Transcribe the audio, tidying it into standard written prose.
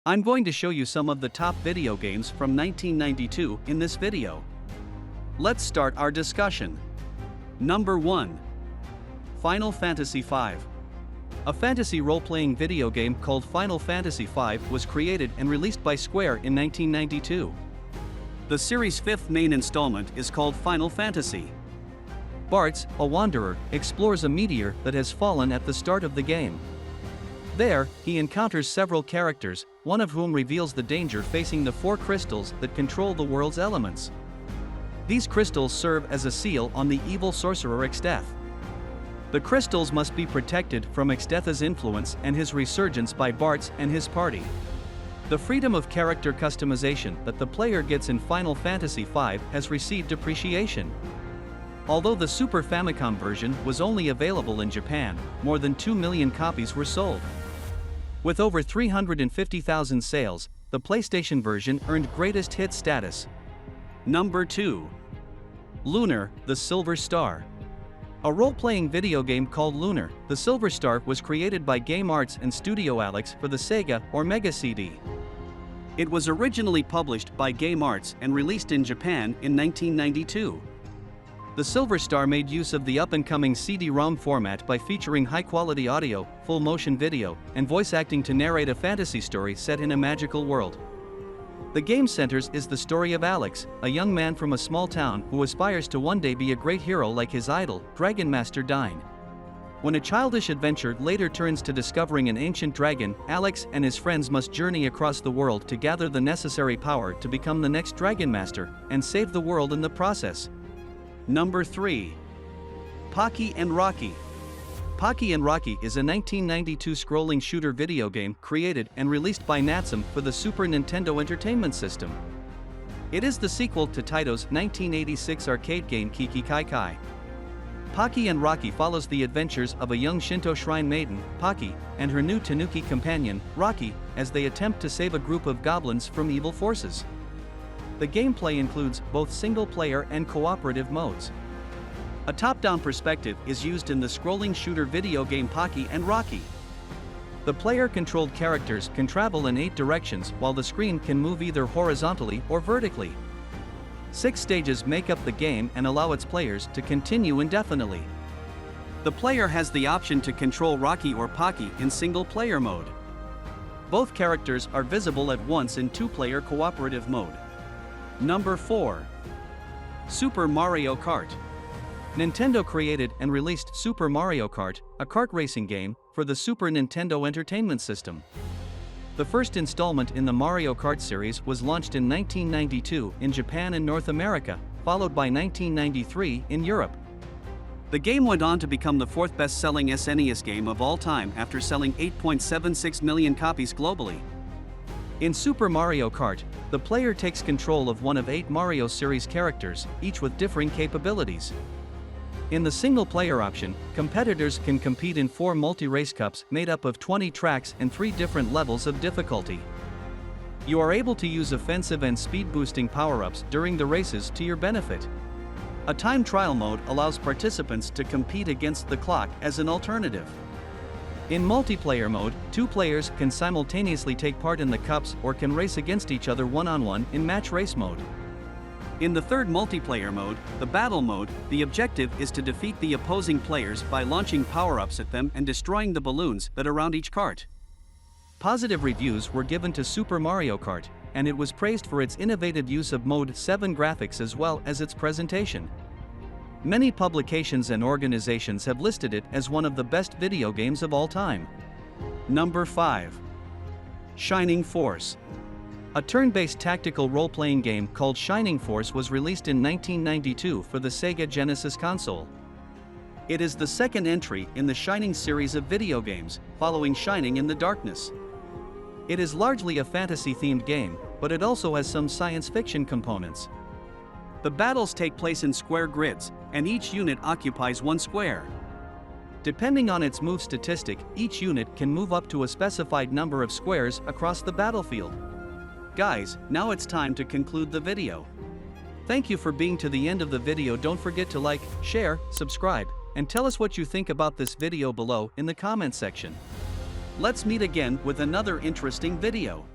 I'm going to show you some of the top video games from 1992 in this video. Let's start our discussion. Number 1. Final Fantasy V. A fantasy role-playing video game called Final Fantasy V was created and released by Square in 1992. The series' fifth main installment is called Final Fantasy. Bartz, a wanderer, explores a meteor that has fallen at the start of the game. There, he encounters several characters, one of whom reveals the danger facing the 4 crystals that control the world's elements. These crystals serve as a seal on the evil sorcerer Exdeath. The crystals must be protected from Exdeath's influence and his resurgence by Bartz and his party. The freedom of character customization that the player gets in Final Fantasy V has received appreciation. Although the Super Famicom version was only available in Japan, more than 2 million copies were sold. With over 350,000 sales, the PlayStation version earned greatest hit status. Number 2. Lunar, the Silver Star. A role-playing video game called Lunar, the Silver Star was created by Game Arts and Studio Alex for the Sega or Mega CD. It was originally published by Game Arts and released in Japan in 1992. The Silver Star made use of the up-and-coming CD-ROM format by featuring high-quality audio, full-motion video, and voice acting to narrate a fantasy story set in a magical world. The game centers is the story of Alex, a young man from a small town who aspires to one day be a great hero like his idol, Dragon Master Dine. When a childish adventure later turns to discovering an ancient dragon, Alex and his friends must journey across the world to gather the necessary power to become the next Dragon Master, and save the world in the process. Number 3. Pocky Rocky. Pocky Rocky is a 1992 scrolling shooter video game created and released by Natsom for the Super Nintendo Entertainment System. It is the sequel to Taito's 1986 arcade game Kiki Kai Kai. Pocky Rocky follows the adventures of a young Shinto shrine maiden, Pocky, and her new Tanuki companion, Rocky, as they attempt to save a group of goblins from evil forces. The gameplay includes both single-player and cooperative modes. A top-down perspective is used in the scrolling shooter video game Pocky Rocky. The player-controlled characters can travel in 8 directions while the screen can move either horizontally or vertically. 6 stages make up the game and allow its players to continue indefinitely. The player has the option to control Rocky or Pocky in single-player mode. Both characters are visible at once in 2-player cooperative mode. Number 4. Super Mario Kart. Nintendo created and released Super Mario Kart, a kart racing game, for the Super Nintendo Entertainment System. The first installment in the Mario Kart series was launched in 1992 in Japan and North America, followed by 1993 in Europe. The game went on to become the 4th best-selling SNES game of all time after selling 8.76 million copies globally. In Super Mario Kart, the player takes control of one of 8 Mario series characters, each with differing capabilities. In the single-player option, competitors can compete in 4 multi-race cups made up of 20 tracks and 3 different levels of difficulty. You are able to use offensive and speed-boosting power-ups during the races to your benefit. A time trial mode allows participants to compete against the clock as an alternative. In multiplayer mode, 2 players can simultaneously take part in the cups or can race against each other one-on-one in match race mode. In the third multiplayer mode, the battle mode, the objective is to defeat the opposing players by launching power-ups at them and destroying the balloons that surround each kart. Positive reviews were given to Super Mario Kart, and it was praised for its innovative use of Mode 7 graphics as well as its presentation. Many publications and organizations have listed it as one of the best video games of all time. Number 5. Shining Force. A turn-based tactical role-playing game called Shining Force was released in 1992 for the Sega Genesis console. It is the second entry in the Shining series of video games, following Shining in the Darkness. It is largely a fantasy-themed game, but it also has some science fiction components. The battles take place in square grids, and each unit occupies 1 square. Depending on its move statistic, each unit can move up to a specified number of squares across the battlefield. Guys, now it's time to conclude the video. Thank you for being to the end of the video. Don't forget to like, share, subscribe, and tell us what you think about this video below in the comment section. Let's meet again with another interesting video.